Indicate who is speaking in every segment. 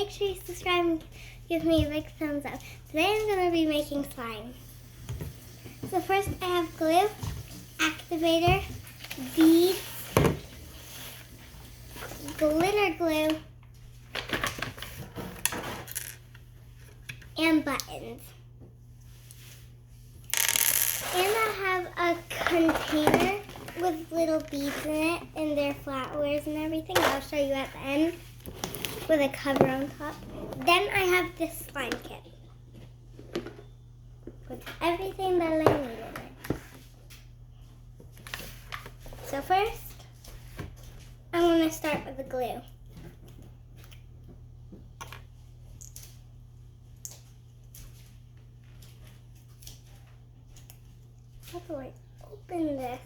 Speaker 1: make sure you subscribe and give me a big thumbs up. Today I'm going to be making slime. So first I have glue, activator, beads, glitter glue, and buttons. And I have a container with little beads in it and their flowers and everything. I'll show you at the end with a cover on top. Then I have this slime kit with everything that I need in it. So first, I'm going to start with the glue. How do I open this?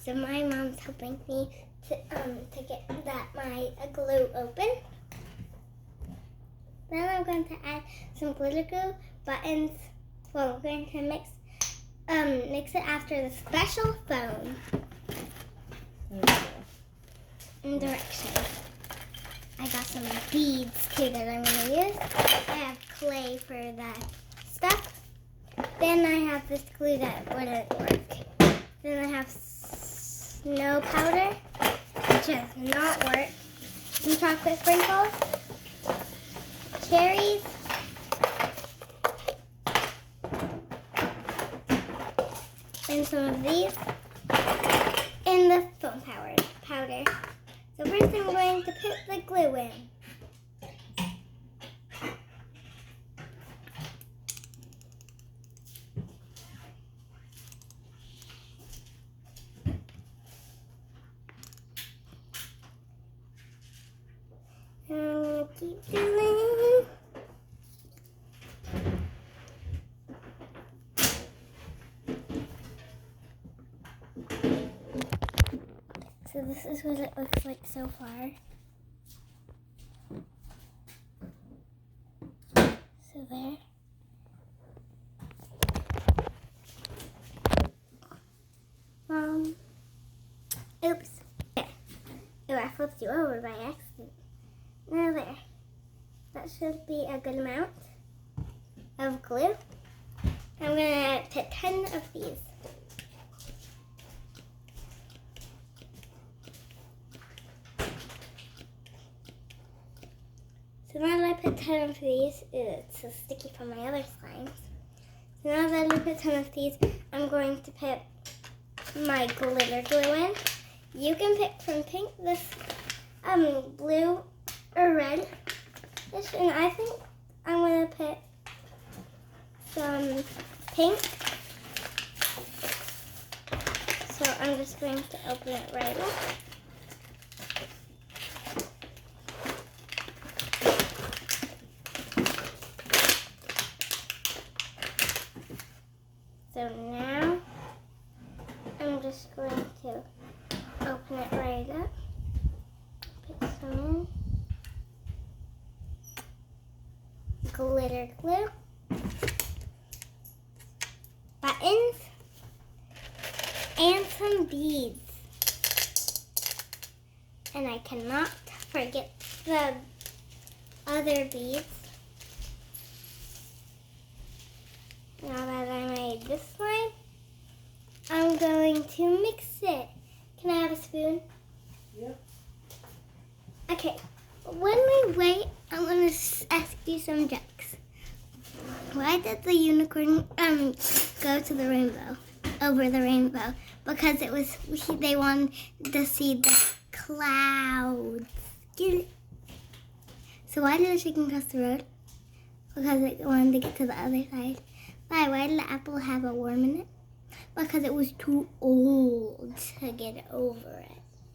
Speaker 1: So my mom's helping me to get my glue open. Then I'm going to add some glitter glue, buttons. Well, I'm going to mix it after the special foam and directions. I got some beads too that I'm going to use. I have clay for the stuff. Then I have this glue that wouldn't work. Then I have snow powder, which does not work. Some chocolate sprinkles, cherries, and some of these, and the foam powder. So first I'm going to put the glue in. Keep doing. So this is what it looks like so far. So there. Oops. There. Oh, I flipped you over by accident. Now there. That should be a good amount of glue. I'm going to put 10 of these. So now that I put 10 of these, it's so sticky from my other slimes. So now that I put 10 of these, I'm going to put my glitter glue in. You can pick from pink, this blue, or red. And I think I'm going to put some pink. So I'm just going to open it right up. So now I'm just going to open it right up. Put some in. Glitter glue, buttons, and some beads. And I cannot forget the other beads. Now that I made this slime, I'm going to mix it. Can I have a spoon?
Speaker 2: Yep.
Speaker 1: Okay. When we wait, I'm going to ask you some jokes. Why did the unicorn go to the rainbow, over the rainbow? Because they wanted to see the clouds. Get it? So why did the chicken cross the road? Because it wanted to get to the other side. Why did the apple have a worm in it? Because it was too old to get over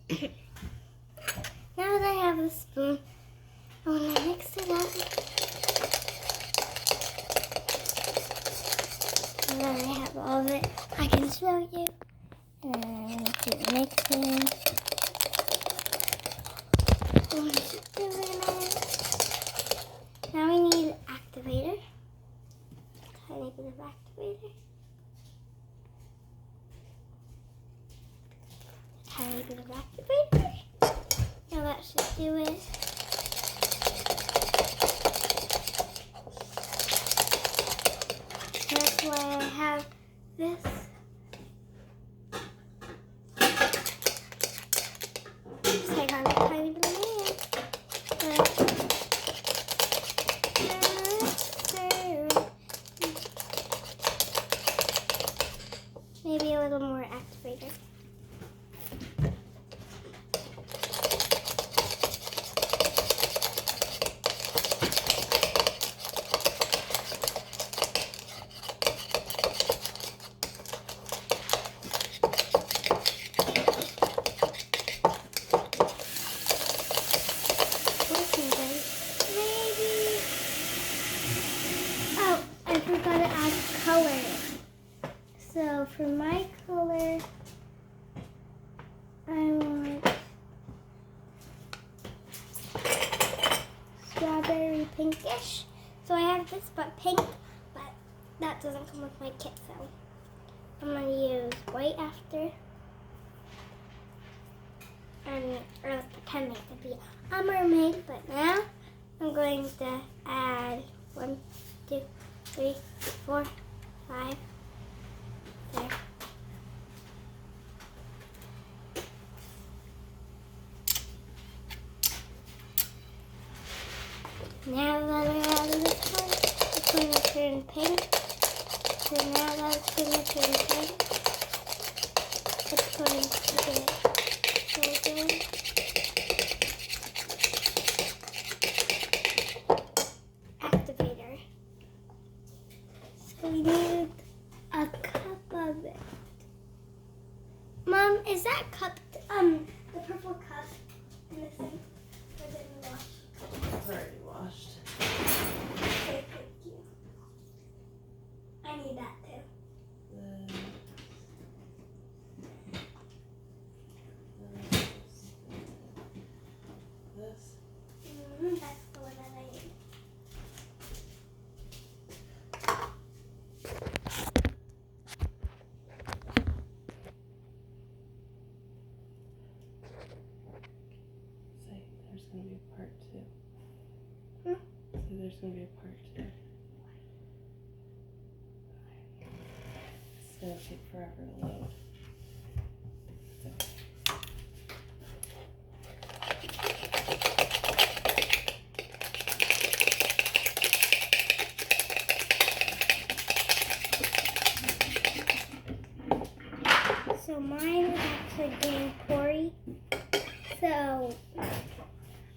Speaker 1: it. Now that I have a spoon, I want to mix it up. Now that I have all of it, I can show you. And keep mixing. Now we need an activator. negative activator. Negative activator. Now that should do it. That's why I have this. Just take on a tiny bit of maybe a little more activator. I forgot to add color. So for my color, I want strawberry pinkish. So I have this but pink, but that doesn't come with my kit, so I'm going to use white after. Or let's pretend it to be a mermaid, but now I'm going to add 1, 2, 3, 4, 5. There. Now that I added this one, it's going to turn pink. So now that it's going to turn pink, it's going to get golden. Activator. So we need a cup of it. Mom, is that cup, the purple cup in the sink? Or did it wash?
Speaker 2: It's already washed.
Speaker 1: Okay, thank you. I need that too.
Speaker 2: This.
Speaker 1: That's the one that I need.
Speaker 2: Say, there's going to be a part 2.
Speaker 1: Hmm?
Speaker 2: Say, there's going to be a part 2. It's going to take forever to load. It's okay.
Speaker 1: So mine is actually getting poury. So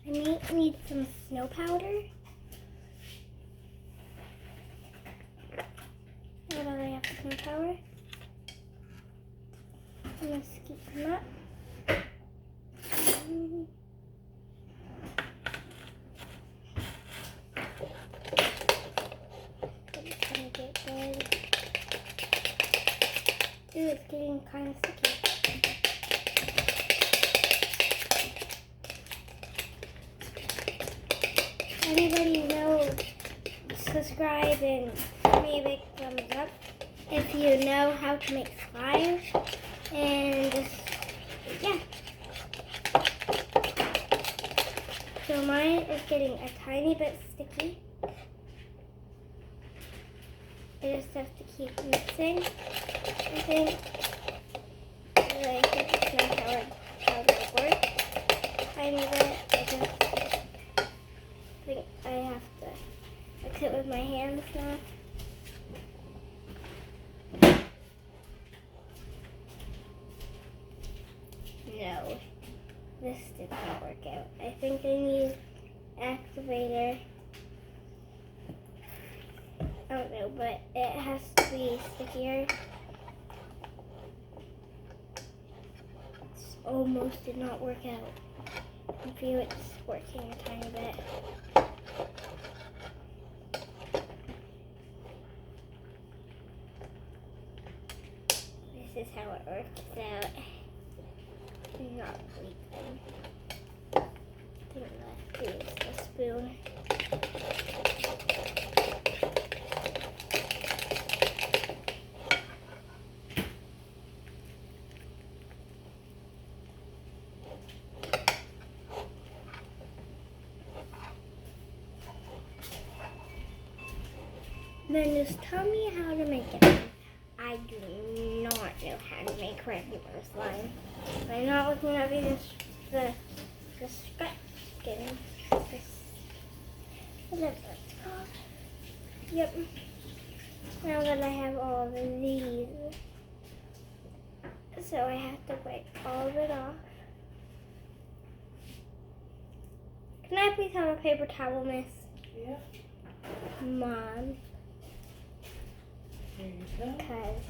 Speaker 1: I need some snow powder. What do I have? Snow powder. I'm gonna scoop them up. It's gonna get good. Ooh, it's getting kind of sticky. Anybody know, subscribe and give me a big thumbs up if you know how to make slime. And just, yeah. So mine is getting a tiny bit sticky. I just have to keep mixing. I think the snow powder will work. Tiny bit. I just think I have to mix it with my hands now. No, this did not work out. I think I need activator. I don't know, but it has to be stickier. This almost did not work out. I feel it's working a tiny bit. This is how it works out. Not leaking. I think let's use the spoon. then just tell me how to make it. I do not know how to make regular slime. I'm not looking at the scratch skin. Whatever it's called. Yep. Now that I have all of these, so I have to wipe all of it off. Can I please have a paper towel, miss?
Speaker 2: Yeah.
Speaker 1: Mom.
Speaker 2: Here you go.
Speaker 1: Because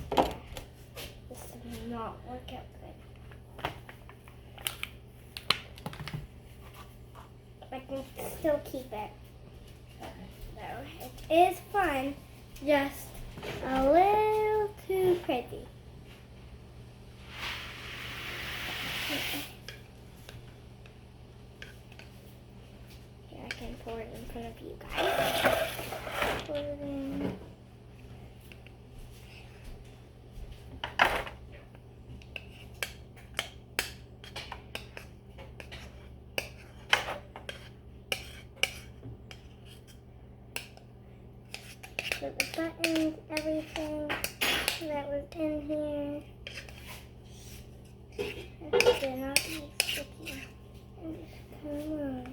Speaker 1: this does not work out good. I can still keep it. So it is fun, just a little too pretty. Okay. Here, I can pour it in front of you guys. Pour it in. Put the buttons, everything that was in here. They're not sticky. And just come on.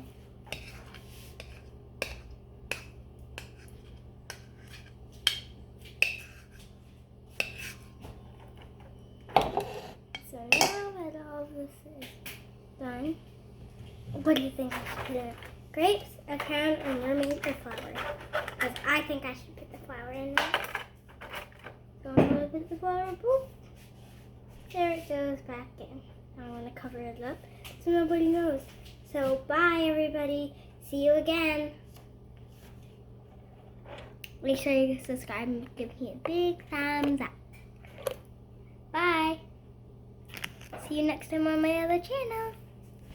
Speaker 1: So now that all this is done, what do you think I should put in? Grapes, a crown, a mermaid, or flowers? Because I think I should put the flower in there. So I'm going to put the flower, boop. There it goes back in. I'm going to cover it up so nobody knows. So bye everybody. See you again. Make sure you subscribe and give me a big thumbs up. Bye. See you next time on my other channel.